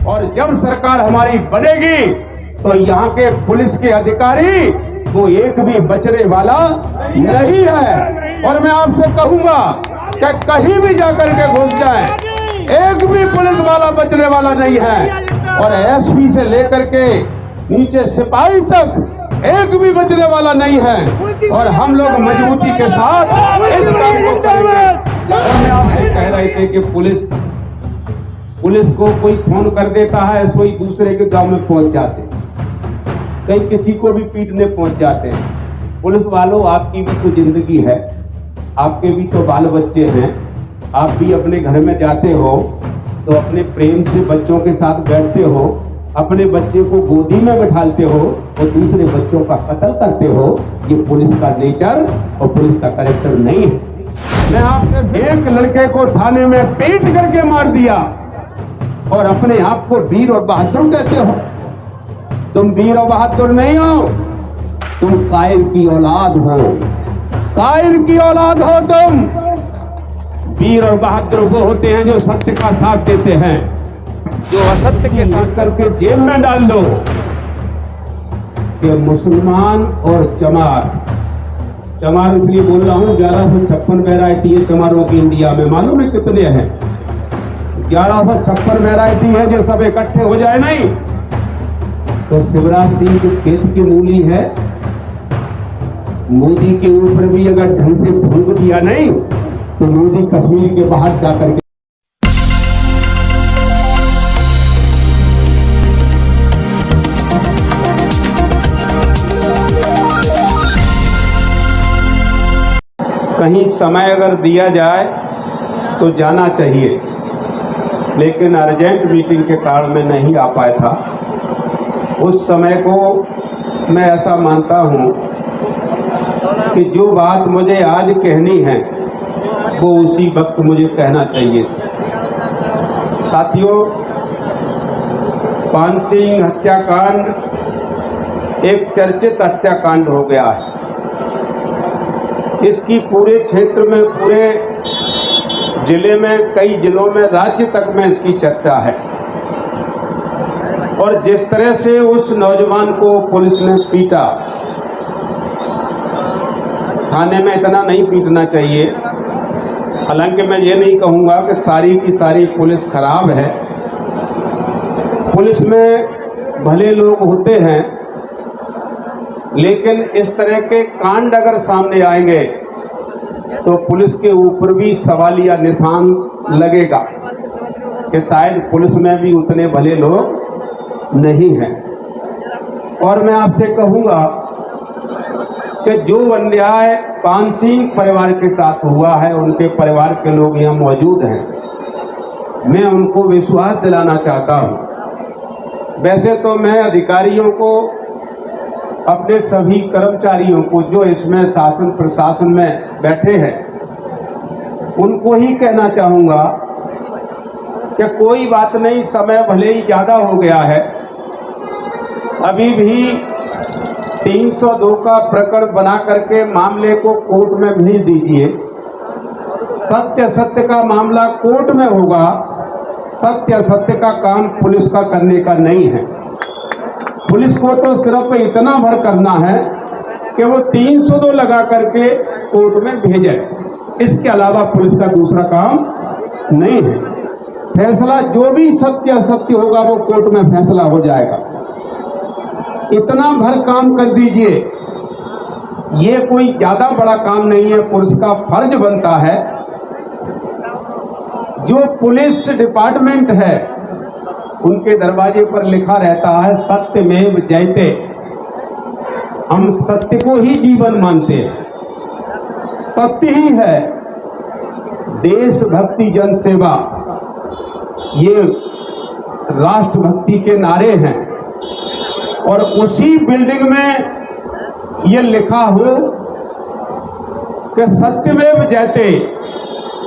और जब सरकार हमारी बनेगी तो यहाँ के पुलिस के अधिकारी वो एक भी बचने वाला नहीं है। और मैं आपसे कहूंगा कि कहीं भी जाकर के घुस जाए, एक भी पुलिस वाला बचने वाला नहीं है। और एसपी से लेकर के नीचे सिपाही तक एक भी बचने वाला नहीं है। और हम लोग मजबूती के साथ इस काम को करेंगे। और मैं आपसे कह रहे थे कि पुलिस को कोई फोन कर देता है, सोई दूसरे के गांव में पहुंच जाते, कहीं किसी को भी पीटने पहुंच जाते हैं। पुलिस वालों, आपकी भी तो जिंदगी है, आपके भी तो बाल बच्चे हैं। आप भी अपने घर में जाते हो तो अपने प्रेम से बच्चों के साथ बैठते हो, अपने बच्चे को गोदी में बैठाते हो और दूसरे बच्चों का कत्ल करते हो। ये पुलिस का नेचर और पुलिस का कैरेक्टर नहीं है। मैं आपसे एक लड़के को थाने में पीट करके मार दिया और अपने आप को वीर और बहादुर कहते हो। तुम वीर और बहादुर नहीं हो, तुम कायर की औलाद हो। कायर की औलाद हो तुम। वीर और बहादुर वो होते हैं जो सत्य का साथ देते हैं, जो असत्य के साथ करके जेल में डाल दो। कि मुसलमान और चमार इसलिए बोल रहा हूं, 1156 वैरायटी है चमारों की इंडिया में। मालूम है कितने हैं? 1156 वैरायटी है। जो सब इकट्ठे हो जाए नहीं तो शिवराज सिंह किस खेत की मूली है? मोदी के ऊपर भी अगर ढंग से फूंक दिया नहीं तो मोदी कश्मीर के बाहर जाकर के कहीं समय अगर दिया जाए तो जाना चाहिए, लेकिन अर्जेंट मीटिंग के कारण मैं नहीं आ पाया था। उस समय को मैं ऐसा मानता हूं कि जो बात मुझे आज कहनी है वो उसी वक्त मुझे कहना चाहिए थी। साथियों, पान सिंह हत्याकांड एक चर्चित हत्याकांड हो गया है। इसकी पूरे क्षेत्र में, पूरे जिले में, कई जिलों में, राज्य तक में इसकी चर्चा है। और जिस तरह से उस नौजवान को पुलिस ने पीटा, थाने में इतना नहीं पीटना चाहिए। हालांकि मैं ये नहीं कहूँगा कि सारी की सारी पुलिस खराब है। पुलिस में भले लोग होते हैं, लेकिन इस तरह के कांड अगर सामने आएंगे तो पुलिस के ऊपर भी सवालिया निशान लगेगा कि शायद पुलिस में भी उतने भले लोग नहीं हैं। और मैं आपसे कहूँगा कि जो अन्याय पान सिंह परिवार के साथ हुआ है, उनके परिवार के लोग यहाँ मौजूद हैं, मैं उनको विश्वास दिलाना चाहता हूँ। वैसे तो मैं अधिकारियों को, अपने सभी कर्मचारियों को जो इसमें शासन प्रशासन में बैठे हैं, उनको ही कहना चाहूँगा कि कोई बात नहीं, समय भले ही ज़्यादा हो गया है, अभी भी 302 का प्रकरण बना करके मामले को कोर्ट में भेज दीजिए। सत्य का मामला कोर्ट में होगा। सत्य का काम पुलिस का करने का नहीं है। पुलिस को तो सिर्फ इतना भर करना है कि वो 302 लगा करके कोर्ट में भेजे। इसके अलावा पुलिस का दूसरा काम नहीं है। फैसला जो भी सत्य होगा वो कोर्ट में फैसला हो जाएगा। इतना भर काम कर दीजिए। ये कोई ज्यादा बड़ा काम नहीं है। पुलिस का फर्ज बनता है, जो पुलिस डिपार्टमेंट है उनके दरवाजे पर लिखा रहता है सत्यमेव जयते। हम सत्य को ही जीवन मानते हैं। सत्य ही है देशभक्ति, जनसेवा, ये राष्ट्रभक्ति के नारे हैं। और उसी बिल्डिंग में ये लिखा हो कि सत्यमेव जयते,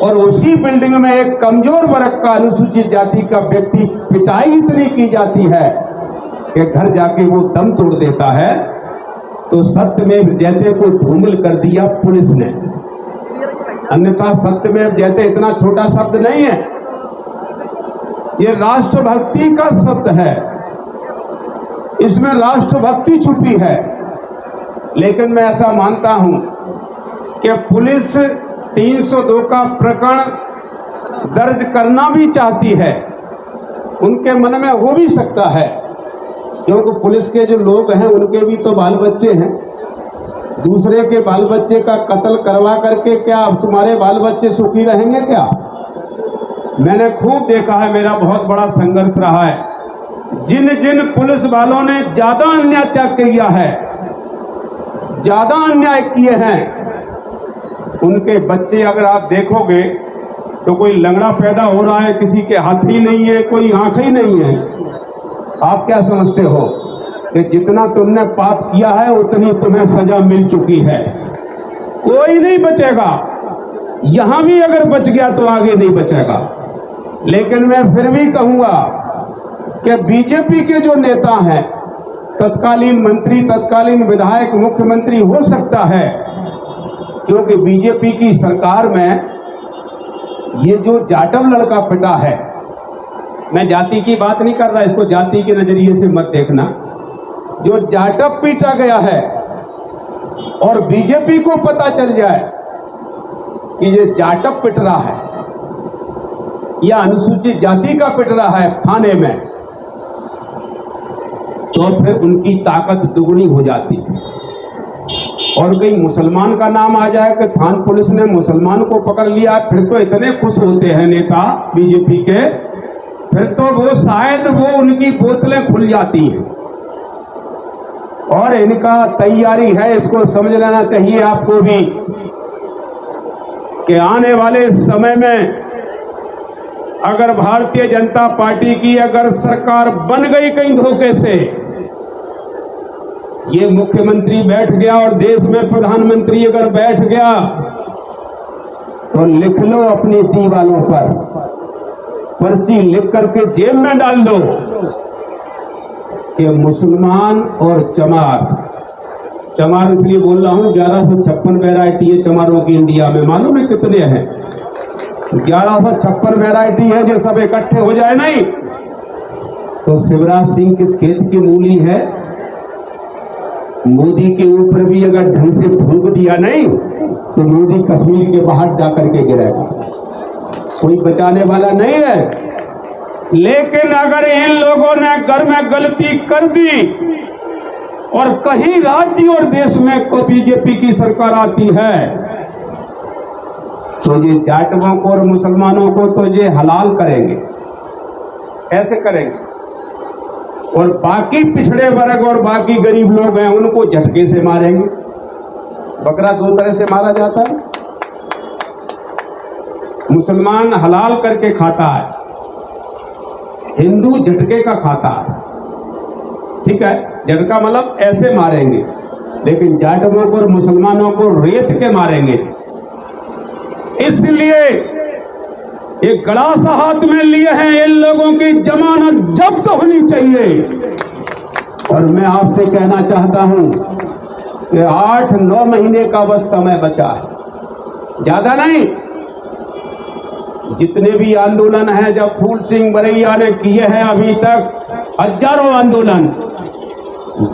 और उसी बिल्डिंग में एक कमजोर वर्ग का, अनुसूचित जाति का व्यक्ति पिटाई इतनी की जाती है कि घर जाके वो दम तोड़ देता है। तो सत्यमेव जयते को धूमिल कर दिया पुलिस ने। अन्यथा सत्यमेव जयते इतना छोटा शब्द नहीं है। ये राष्ट्रभक्ति का शब्द है, इसमें राष्ट्रभक्ति छुपी है। लेकिन मैं ऐसा मानता हूं कि पुलिस 302 का प्रकरण दर्ज करना भी चाहती है, उनके मन में हो भी सकता है, क्योंकि पुलिस के जो लोग हैं उनके भी तो बाल बच्चे हैं। दूसरे के बाल बच्चे का कत्ल करवा करके क्या अब तुम्हारे बाल बच्चे सुखी रहेंगे क्या? मैंने खूब देखा है, मेरा बहुत बड़ा संघर्ष रहा है। जिन जिन पुलिस वालों ने ज्यादा अन्याय किया है, ज्यादा अन्याय किए हैं, उनके बच्चे अगर आप देखोगे तो कोई लंगड़ा पैदा हो रहा है, किसी के हाथ ही नहीं है, कोई आंख ही नहीं है। आप क्या समझते हो कि जितना तुमने पाप किया है उतनी तुम्हें सजा मिल चुकी है? कोई नहीं बचेगा। यहां भी अगर बच गया तो आगे नहीं बचेगा। लेकिन मैं फिर भी कहूंगा कि बीजेपी के जो नेता हैं, तत्कालीन मंत्री, तत्कालीन विधायक, मुख्यमंत्री हो सकता है, क्योंकि बीजेपी की सरकार में ये जो जाटव लड़का पिटा है, मैं जाति की बात नहीं कर रहा, इसको जाति के नजरिए से मत देखना, जो जाटव पीटा गया है और बीजेपी को पता चल जाए कि ये जाटव पिट रहा है या अनुसूचित जाति का पिट रहा है थाने में, तो फिर उनकी ताकत दुगनी हो जाती है। और कहीं मुसलमान का नाम आ जाए कि थान पुलिस ने मुसलमान को पकड़ लिया, फिर तो इतने खुश होते हैं नेता बीजेपी के, फिर तो वो शायद वो उनकी बोतलें खुल जाती हैं। और इनका तैयारी है, इसको समझ लेना चाहिए आपको भी कि आने वाले समय में अगर भारतीय जनता पार्टी की अगर सरकार बन गई कहीं धोखे से, ये मुख्यमंत्री बैठ गया और देश में प्रधानमंत्री अगर बैठ गया, तो लिख लो अपनी दीवारों पर, पर्ची लिख करके जेब में डाल दो कि मुसलमान और चमार इसलिए बोल रहा हूं, 1156 वैरायटी है चमारों की इंडिया में। मालूम है कितने हैं? 1156 वैरायटी है। जो सब इकट्ठे हो जाए नहीं तो शिवराज सिंह किस खेत की मूली है? मोदी के ऊपर भी अगर ढंग से फूंक दिया नहीं तो मोदी कश्मीर के बाहर जाकर के गिरेगा, कोई बचाने वाला नहीं है। लेकिन अगर इन लोगों ने घर में गलती कर दी और कहीं राज्य और देश में को बीजेपी की सरकार आती है, तो ये जाटवों को और मुसलमानों को तो ये हलाल करेंगे, ऐसे करेंगे। और बाकी पिछड़े वर्ग और बाकी गरीब लोग हैं उनको झटके से मारेंगे। बकरा दो तरह से मारा जाता है, मुसलमान हलाल करके खाता है, हिंदू झटके का खाता है। ठीक है, झटका मतलब ऐसे मारेंगे, लेकिन जाटवों को और मुसलमानों को रेत के मारेंगे। इसलिए एक गड़ासा हाथ में लिए हैं, इन लोगों की जमानत जब्त होनी चाहिए। और मैं आपसे कहना चाहता हूं कि 8-9 महीने का बस समय बचा है, ज्यादा नहीं। जितने भी आंदोलन हैं, जब फूल सिंह बरैया ने किए हैं अभी तक हजारों आंदोलन,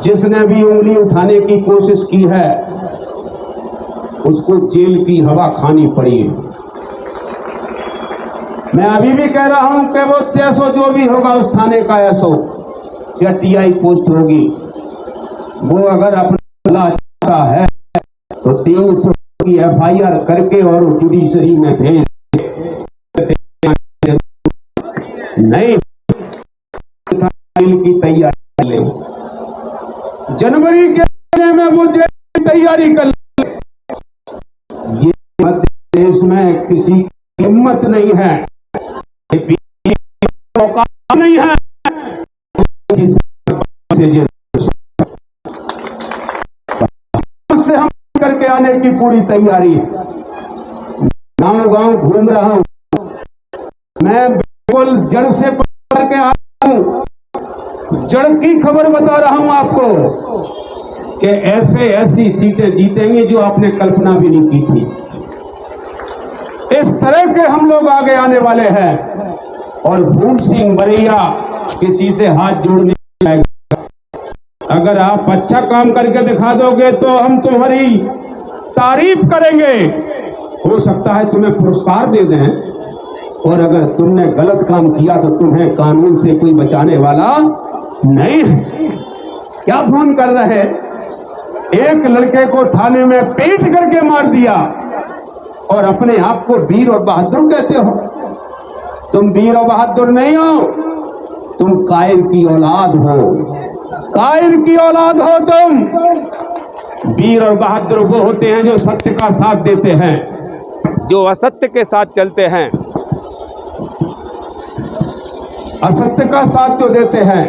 जिसने भी उंगली उठाने की कोशिश की है उसको जेल की हवा खानी पड़ी है। मैं अभी भी कह रहा हूं कि वो 600 जो भी होगा उस थाने का एसओ या टीआई पोस्ट होगी, वो अगर अपना चाहता है तो 300 की एफआईआर करके और जुडिशरी में भेज, नहीं की तैयारी ले, जनवरी के महीने में वो जेल तैयारी कर ले। ये मध्य प्रदेश में किसी की हिम्मत नहीं है, नहीं है से हम करके आने की पूरी तैयारी है। गांव-गांव घूम रहा हूं मैं, बिल्कुल जड़ से पकड़ के आया हूं, जड़ की खबर बता रहा हूं आपको कि ऐसी सीटें जीतेंगे जो आपने कल्पना भी नहीं की थी। इस तरह के हम लोग आगे आने वाले हैं। और भूप सिंह बरैया किसी से हाथ जोड़ने जाएगा। अगर आप अच्छा काम करके दिखा दोगे तो हम तुम्हारी तारीफ करेंगे, हो सकता है तुम्हें पुरस्कार दे दें, और अगर तुमने गलत काम किया तो तुम्हें कानून से कोई बचाने वाला नहीं है। क्या फोन कर रहे हैं? एक लड़के को थाने में पीट करके मार दिया और अपने आप को वीर और बहादुर कहते हो। तुम वीर और बहादुर नहीं हो, तुम कायर की औलाद हो, कायर की औलाद हो तुम। वीर और बहादुर वो होते हैं जो सत्य का साथ देते हैं, जो असत्य के साथ चलते हैं। असत्य का साथ जो देते हैं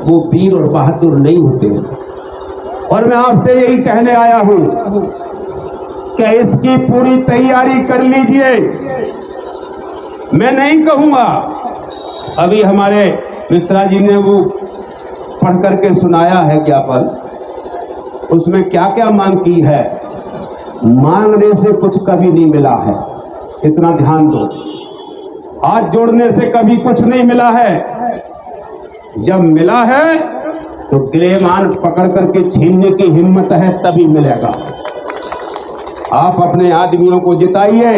वो वीर और बहादुर नहीं होते। और मैं आपसे यही कहने आया हूं कि इसकी पूरी तैयारी कर लीजिए। मैं नहीं कहूंगा, अभी हमारे मिश्रा जी ने वो पढ़ करके सुनाया है ज्ञापन, उसमें क्या क्या मांग की है। मांगने से कुछ कभी नहीं मिला है, इतना ध्यान दो। हाथ जोड़ने से कभी कुछ नहीं मिला है। जब मिला है तो गिलेमान पकड़ करके छीनने की हिम्मत है तभी मिलेगा। आप अपने आदमियों को जिताइए,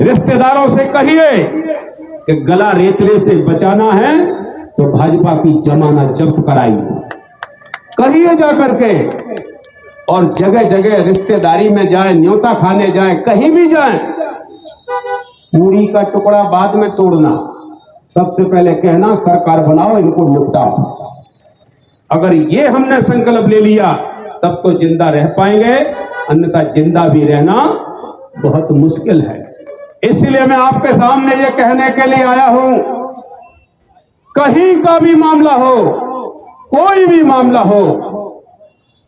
रिश्तेदारों से कहिए कि गला रेतने से बचाना है तो भाजपा की जमानत जब्त कराइए, कहिए जा करके। और जगह जगह रिश्तेदारी में जाए, न्योता खाने जाए, कहीं भी जाए, पूरी का टुकड़ा बाद में तोड़ना, सबसे पहले कहना सरकार बनाओ, इनको निपटाओ। अगर ये हमने संकल्प ले लिया तब तो जिंदा रह पाएंगे, अन्यथा जिंदा भी रहना बहुत मुश्किल है। इसलिए मैं आपके सामने ये कहने के लिए आया हूं, कहीं का भी मामला हो, कोई भी मामला हो।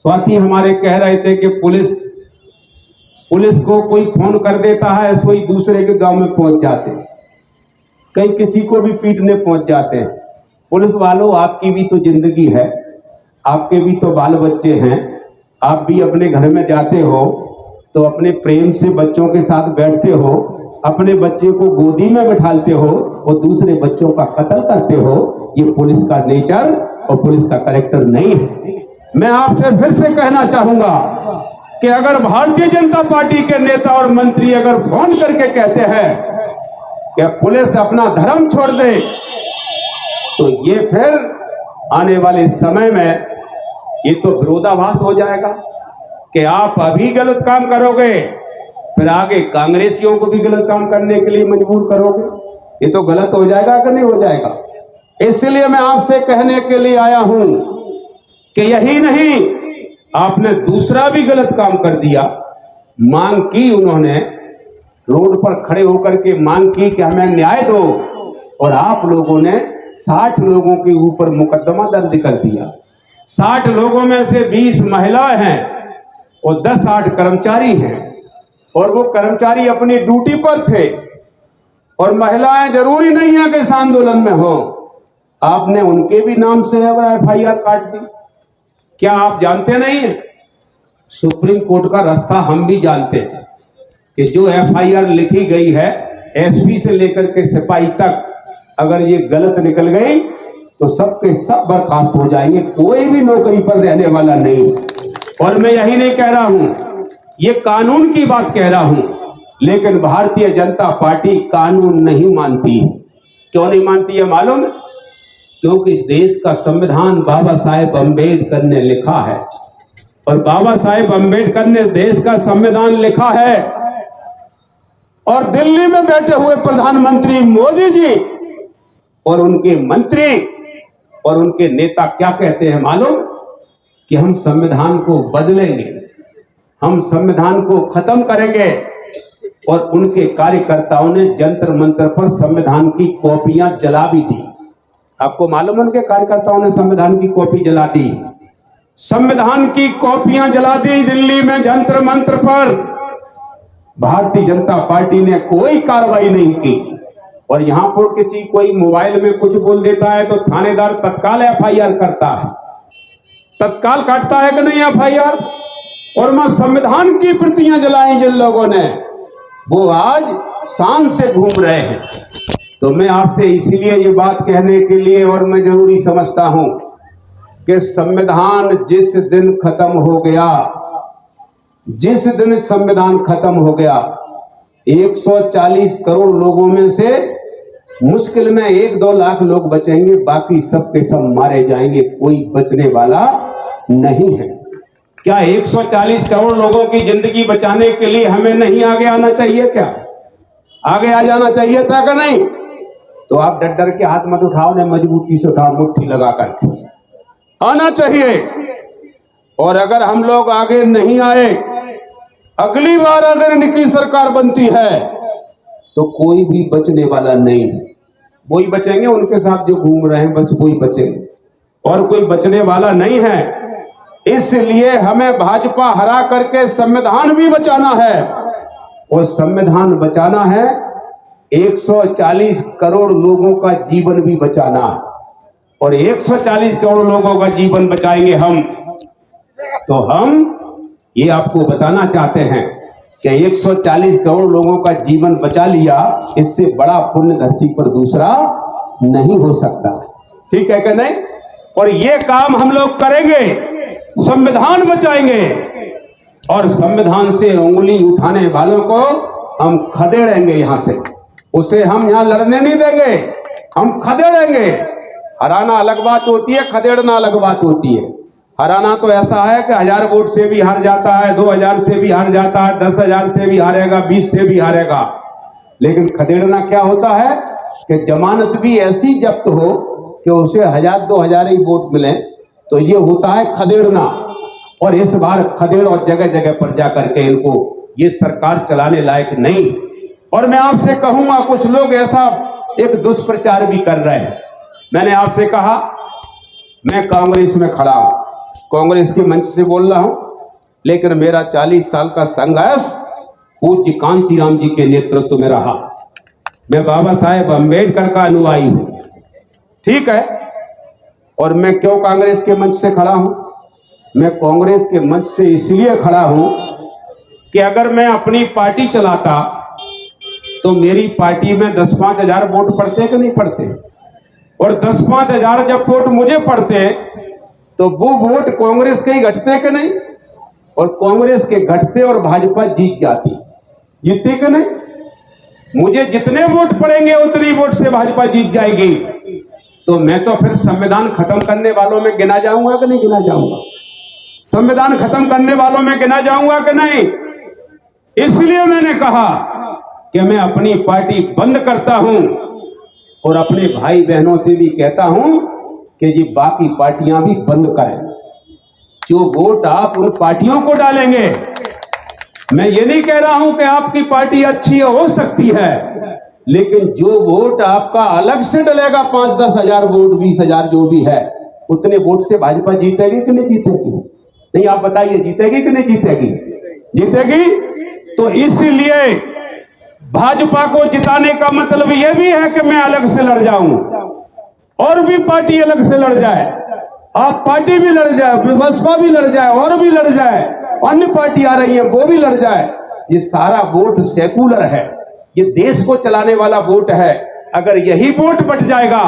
स्वाति हमारे कह रहे थे कि पुलिस को कोई फोन कर देता है, सोई दूसरे के गांव में पहुंच जाते, कहीं किसी को भी पीटने पहुंच जाते हैं। पुलिस वालों, आपकी भी तो जिंदगी है, आपके भी तो बाल बच्चे हैं। आप भी अपने घर में जाते हो तो अपने प्रेम से बच्चों के साथ बैठते हो, अपने बच्चे को गोदी में बैठालते हो और दूसरे बच्चों का कत्ल करते हो। ये पुलिस का नेचर और पुलिस का कैरेक्टर नहीं है। मैं आपसे फिर से कहना चाहूंगा कि अगर भारतीय जनता पार्टी के नेता और मंत्री अगर फोन करके कहते हैं कि पुलिस अपना धर्म छोड़ दे, तो ये फिर आने वाले समय में ये तो विरोधाभास हो जाएगा कि आप अभी गलत काम करोगे, फिर आगे कांग्रेसियों को भी गलत काम करने के लिए मजबूर करोगे। ये तो गलत हो जाएगा कि नहीं हो जाएगा। इसलिए मैं आपसे कहने के लिए आया हूं कि यही नहीं, आपने दूसरा भी गलत काम कर दिया। मांग की, उन्होंने रोड पर खड़े होकर के मांग की कि हमें न्याय दो, और आप लोगों ने 60 लोगों के ऊपर मुकदमा दर्ज कर दिया। 60 लोगों में से 20 महिलाएं हैं और 10-8 कर्मचारी हैं, और वो कर्मचारी अपनी ड्यूटी पर थे। और महिलाएं जरूरी नहीं है कि इस आंदोलन में हो, आपने उनके भी नाम से FIR काट दी। क्या आप जानते नहीं हैं, सुप्रीम कोर्ट का रास्ता हम भी जानते हैं कि जो FIR लिखी गई है SP से लेकर के सिपाही तक, अगर ये गलत निकल गई तो सबके सब बर्खास्त हो जाएंगे, कोई भी नौकरी पर रहने वाला नहीं। और मैं यही नहीं कह रहा हूं, ये कानून की बात कह रहा हूं, लेकिन भारतीय जनता पार्टी कानून नहीं मानती। क्यों नहीं मानती है मालूम है? क्योंकि इस देश का संविधान बाबा साहेब अम्बेडकर ने लिखा है, और बाबा साहेब अम्बेडकर ने देश का संविधान लिखा है। और दिल्ली में बैठे हुए प्रधानमंत्री मोदी जी और उनके मंत्री और उनके नेता क्या कहते हैं मालूम? कि हम संविधान को बदलेंगे, हम संविधान को खत्म करेंगे। और उनके कार्यकर्ताओं ने जंतर मंतर पर संविधान की कॉपियां जला भी दी। आपको मालूम है, उनके कार्यकर्ताओं ने संविधान की कॉपी जला दी, संविधान की कॉपियां जला दी दिल्ली में जंतर मंतर पर। भारतीय जनता पार्टी ने कोई कार्रवाई नहीं की। और यहां पर किसी कोई मोबाइल में कुछ बोल देता है तो थानेदार तत्काल FIR करता है, तत्काल काटता है कि नहीं FIR। और मैं संविधान की प्रतियां जलाई जिन लोगों ने, वो आज शान से घूम रहे हैं। तो मैं आपसे इसलिए ये बात कहने के लिए, और मैं जरूरी समझता हूं कि संविधान जिस दिन खत्म हो गया, जिस दिन संविधान खत्म हो गया, 140 करोड़ लोगों में से मुश्किल में 1-2 लाख लोग बचेंगे, बाकी सब के सब मारे जाएंगे, कोई बचने वाला नहीं है। क्या 140 करोड़ लोगों की जिंदगी बचाने के लिए हमें नहीं आगे आना चाहिए? क्या आगे आ जाना चाहिए था कि नहीं? तो आप डर डर के हाथ मत उठाओ, ने मजबूती से उठाओ, मुट्ठी लगा करके आना चाहिए। और अगर हम लोग आगे नहीं आए, अगली बार अगर इनकी सरकार बनती है तो कोई भी बचने वाला नहीं है। वही बचेंगे, उनके साथ जो घूम रहे हैं बस वही बचेंगे, और कोई बचने वाला नहीं है। इसलिए हमें भाजपा हरा करके संविधान भी बचाना है, और संविधान बचाना है 140 करोड़ लोगों का जीवन भी बचाना है। और 140 करोड़ लोगों का जीवन बचाएंगे हम, तो हम ये आपको बताना चाहते हैं कि 140 करोड़ लोगों का जीवन बचा लिया, इससे बड़ा पुण्य धरती पर दूसरा नहीं हो सकता। ठीक है कि नहीं? और ये काम हम लोग करेंगे, संविधान बचाएंगे, और संविधान से उंगली उठाने वालों को हम खदेड़ेंगे यहां से। उसे हम यहां लड़ने नहीं देंगे, हम खदेड़ेंगे। हराना अलग बात होती है, खदेड़ना अलग बात होती है। हराना तो ऐसा है कि 1000 वोट से भी हार जाता है, 2000 से भी हार जाता है, 10,000 से भी हारेगा, 20 से भी हारेगा। लेकिन खदेड़ना क्या होता है कि जमानत भी ऐसी जब्त हो कि उसे 1000-2000 ही वोट मिले, तो ये होता है खदेड़ना। और इस बार खदेड़ और जगह जगह पर जाकर के इनको ये सरकार चलाने लायक नहीं। और मैं आपसे कहूंगा, कुछ लोग ऐसा एक दुष्प्रचार भी कर रहे हैं। मैंने आपसे कहा मैं कांग्रेस में खड़ा हूं, कांग्रेस के मंच से बोल रहा हूं, लेकिन मेरा 40 साल का संघर्ष पूज्य कांशीराम जी के नेतृत्व में रहा। मैं बाबा साहेब अंबेडकर का अनुयायी हूं, ठीक है। और मैं क्यों कांग्रेस के मंच से खड़ा हूं? मैं कांग्रेस के मंच से इसलिए खड़ा हूं कि अगर मैं अपनी पार्टी चलाता तो मेरी पार्टी में 10-5 हजार वोट पड़ते कि नहीं पड़ते? और 10-5 हजार जब वोट मुझे पड़ते तो वो वोट कांग्रेस के ही घटते कि नहीं? और कांग्रेस के घटते और भाजपा जीत जाती, जीतती कि नहीं? मुझे जितने वोट पड़ेंगे उतनी वोट से भाजपा जीत जाएगी। तो मैं तो फिर संविधान खत्म करने वालों में गिना जाऊंगा कि नहीं गिना जाऊंगा? संविधान खत्म करने वालों में गिना जाऊंगा कि नहीं? इसलिए मैंने कहा कि मैं अपनी पार्टी बंद करता हूं, और अपने भाई बहनों से भी कहता हूं कि जी बाकी पार्टियां भी बंद करें। जो वोट आप उन पार्टियों को डालेंगे, मैं ये नहीं कह रहा हूं कि आपकी पार्टी अच्छी हो सकती है, लेकिन जो वोट आपका अलग से डलेगा, 5-10 हजार वोट, 20 हजार जो भी है, उतने वोट से भाजपा जीतेगी कि नहीं जीतेगी? नहीं, आप बताइए, जीतेगी कि नहीं जीतेगी? जीतेगी। तो इसलिए भाजपा को जिताने का मतलब यह भी है कि मैं अलग से लड़ जाऊं, और भी पार्टी अलग से लड़ जाए, आप पार्टी भी लड़ जाए, बसपा भी लड़ जाए, और भी लड़ जाए, अन्य पार्टी आ रही है वो भी लड़ जाए। ये सारा वोट सेकुलर है, ये देश को चलाने वाला वोट है। अगर यही वोट बट जाएगा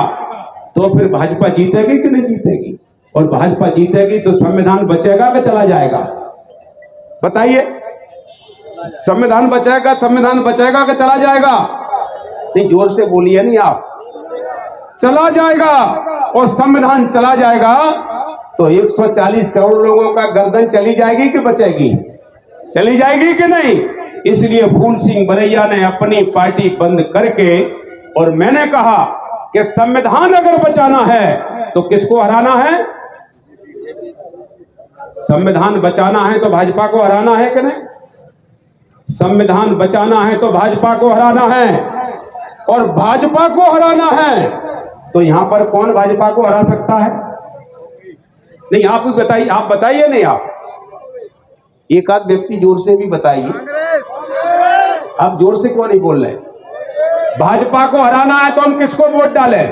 तो फिर भाजपा जीतेगी कि नहीं जीतेगी? और भाजपा जीतेगी तो संविधान बचेगा कि चला जाएगा? बताइए, संविधान बचेगा, संविधान बचेगा कि चला जाएगा? नहीं, जोर से बोलिए नहीं आप। चला जाएगा। और संविधान चला जाएगा तो 140 करोड़ लोगों का गर्दन चली जाएगी कि बचेगी? चली जाएगी कि नहीं? इसलिए फूल सिंह बरैया ने अपनी पार्टी बंद करके, और मैंने कहा कि संविधान अगर बचाना है तो किसको हराना है? संविधान बचाना है तो भाजपा को हराना है कि नहीं? संविधान बचाना है तो भाजपा को हराना है, और भाजपा को हराना है तो यहां पर कौन भाजपा को हरा सकता है? नहीं, आप भी बताइए, आप बताइए। नहीं, आप एक आध व्यक्ति जोर से भी बताइए। आप जोर से क्यों नहीं बोल रहे? भाजपा को हराना है तो हम किसको वोट डालें?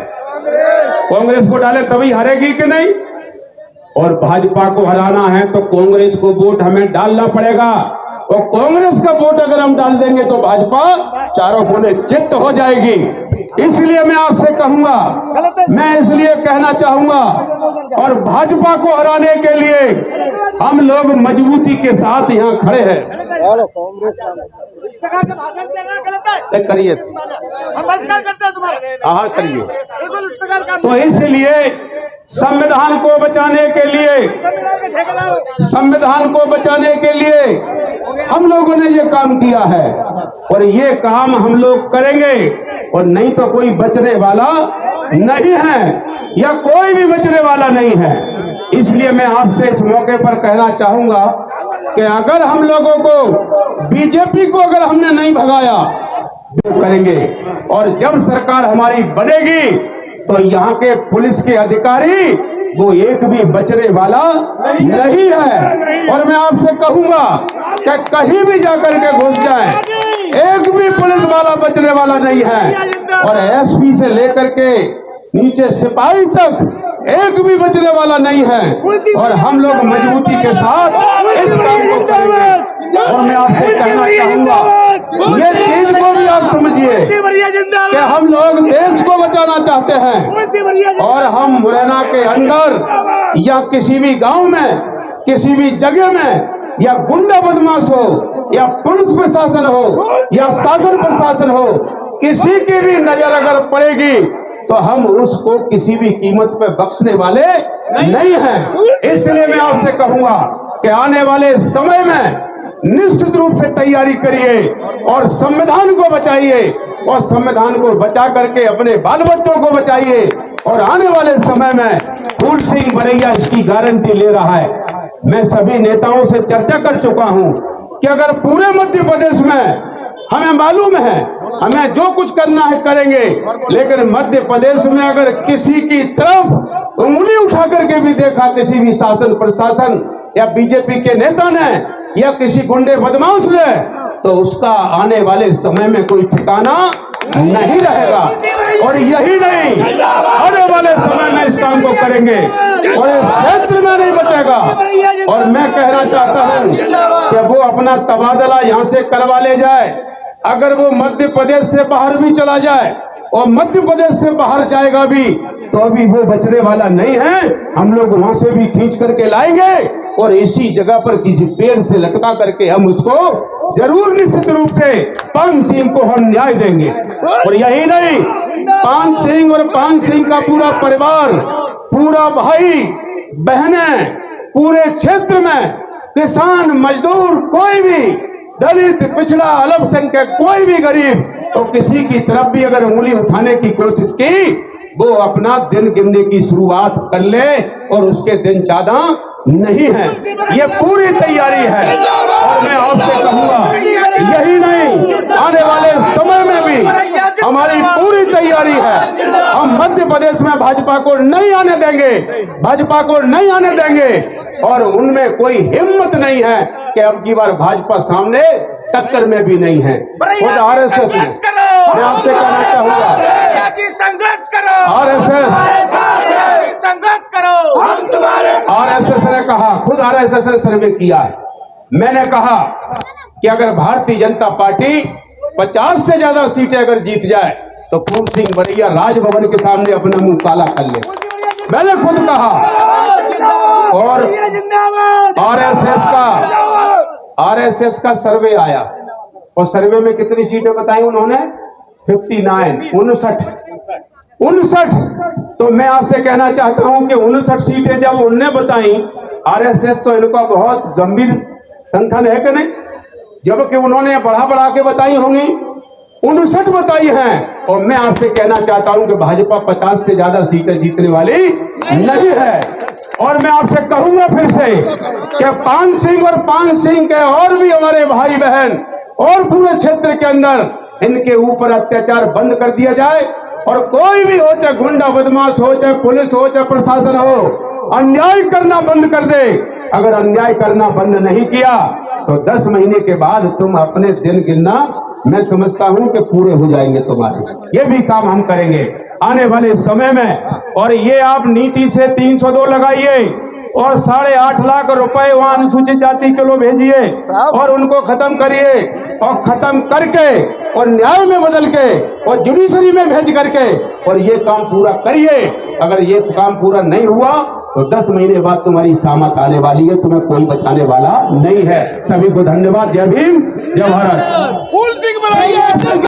कांग्रेस को डालें, तभी हारेगी कि नहीं? और भाजपा को हराना है तो कांग्रेस को वोट हमें डालना पड़ेगा, और कांग्रेस का वोट अगर हम डाल देंगे तो भाजपा चारों कोने चित्त हो जाएगी। इसलिए मैं आपसे कहूंगा, मैं इसलिए कहना चाहूंगा, और भाजपा को हराने के लिए हम लोग मजबूती के साथ यहाँ खड़े हैं। करिए, हाँ करिए। तो इसलिए संविधान को बचाने के लिए, संविधान को बचाने के लिए हम लोगों ने ये काम किया है, और ये काम हम लोग करेंगे, और नहीं तो कोई बचने वाला नहीं है, या कोई भी बचने वाला नहीं है। इसलिए मैं आपसे इस मौके पर कहना चाहूंगा कि अगर हम लोगों को, बीजेपी को अगर हमने नहीं भगाया तो करेंगे, और जब सरकार हमारी बनेगी तो यहाँ के पुलिस के अधिकारी वो एक भी बचने वाला नहीं है। और मैं आपसे कहूंगा कि कहीं भी जाकर के घुस जाए, एक भी पुलिस वाला बचने वाला नहीं है, और एसपी से लेकर के नीचे सिपाही तक एक भी बचने वाला नहीं है, और हम लोग मजबूती के साथ इस काम को करेंगे। और मैं आपसे कहना चाहूंगा, ये चीज को भी आप समझिए कि हम लोग देश को बचाना चाहते हैं, और हम मुरैना के अंदर या किसी भी गांव में, किसी भी जगह में, या गुंडा बदमाश हो, या पुलिस प्रशासन हो, या शासन प्रशासन हो, किसी की भी नजर अगर पड़ेगी तो हम उसको किसी भी कीमत पे बख्शने वाले नहीं हैं। इसलिए मैं आपसे कहूंगा कि आने वाले समय में निश्चित रूप से तैयारी करिए, और संविधान को बचाइए, और संविधान को बचा करके अपने बाल बच्चों को बचाइए। और आने वाले समय में फूल सिंह बरैया इसकी गारंटी ले रहा है। मैं सभी नेताओं से चर्चा कर चुका हूं कि अगर पूरे मध्य प्रदेश में हमें मालूम है, हमें जो कुछ करना है करेंगे, लेकिन मध्य प्रदेश में अगर किसी की तरफ उंगली उठा करके भी देखा किसी भी शासन प्रशासन या बीजेपी के नेता ने, या किसी गुंडे बदमाश ने, तो उसका आने वाले समय में कोई ठिकाना नहीं रहेगा। और यही नहीं, आने वाले समय में इस काम को करेंगे, और इस क्षेत्र में नहीं बचेगा। और मैं कहना चाहता हूं कि वो अपना तबादला यहां से करवा ले जाए, अगर वो मध्य प्रदेश से बाहर भी चला जाए, और मध्य प्रदेश से बाहर जाएगा भी, तो अभी वो बचने वाला नहीं है। हम लोग वहां से भी खींच करके लाएंगे, और इसी जगह पर किसी पेड़ से लटका करके हम उसको जरूर निश्चित रूप से पान सिंह को हम न्याय देंगे। और यही नहीं, पान सिंह और पान सिंह का पूरा परिवार, पूरा भाई बहने, पूरे क्षेत्र में किसान मजदूर, कोई भी दलित पिछड़ा अल्पसंख्यक, कोई भी गरीब, तो किसी की तरफ भी अगर उंगली उठाने की कोशिश की, वो अपना दिन गिनने की शुरुआत कर ले, और उसके दिन ज्यादा नहीं है। ये पूरी तैयारी है। और मैं आपसे कहूंगा, यही नहीं, आने वाले समय में भी हमारी पूरी तैयारी है। हम मध्य प्रदेश में भाजपा को नहीं आने देंगे, भाजपा को नहीं आने देंगे, और उनमें कोई हिम्मत नहीं है कि अब की बार भाजपा सामने टक्कर में भी नहीं है। खुद आरएसएस में मैं आपसे कहना चाहूंगा, संघर्ष करो, आरएसएस संघर्ष करो। आरएसएस ने कहा, खुद आरएसएस ने सर्वे किया है, मैंने कहा कि अगर भारतीय जनता पार्टी 50 से ज्यादा सीटें अगर जीत जाए तो फूल सिंह बरैया राजभवन के सामने अपना मुंह काला कर ले, मैंने खुद कहा। और आरएसएस का सर्वे आया, और सर्वे में कितनी सीटें बताई उन्होंने? 59। तो मैं आपसे कहना चाहता हूं कि 59 सीटें जब उनने बताई, आरएसएस तो इनका बहुत गंभीर संगठन है कि नहीं, जबकि उन्होंने बढ़ा के बताई होंगी, 59 बताई हैं। और मैं आपसे कहना चाहता हूं कि भाजपा 50 से ज्यादा सीटें जीतने वाली नहीं है। और मैं आपसे कहूंगा फिर से कि पान सिंह और पान सिंह के और भी हमारे भाई बहन और पूरे क्षेत्र के अंदर इनके ऊपर अत्याचार बंद कर दिया जाए, और कोई भी हो, चाहे गुंडा बदमाश हो, चाहे पुलिस हो, चाहे प्रशासन हो, अन्याय करना बंद कर दे। अगर अन्याय करना बंद नहीं किया तो 10 महीने के बाद तुम अपने दिन गिनना, मैं समझता हूं कि पूरे हो जाएंगे तुम्हारे। ये भी काम हम करेंगे आने वाले समय में। और ये आप नीति से 302 लगाइए, और 8.5 लाख रुपए वहां अनुसूचित जाति के लोग भेजिए, और उनको खत्म करिए। और खत्म करके और न्याय में बदल के और जुडिशरी में भेज करके और ये काम पूरा करिए। अगर ये काम पूरा नहीं हुआ तो 10 महीने बाद तुम्हारी सामत आने वाली है, तुम्हें कोई बचाने वाला नहीं है। सभी को धन्यवाद। जय भीम, जय भारत।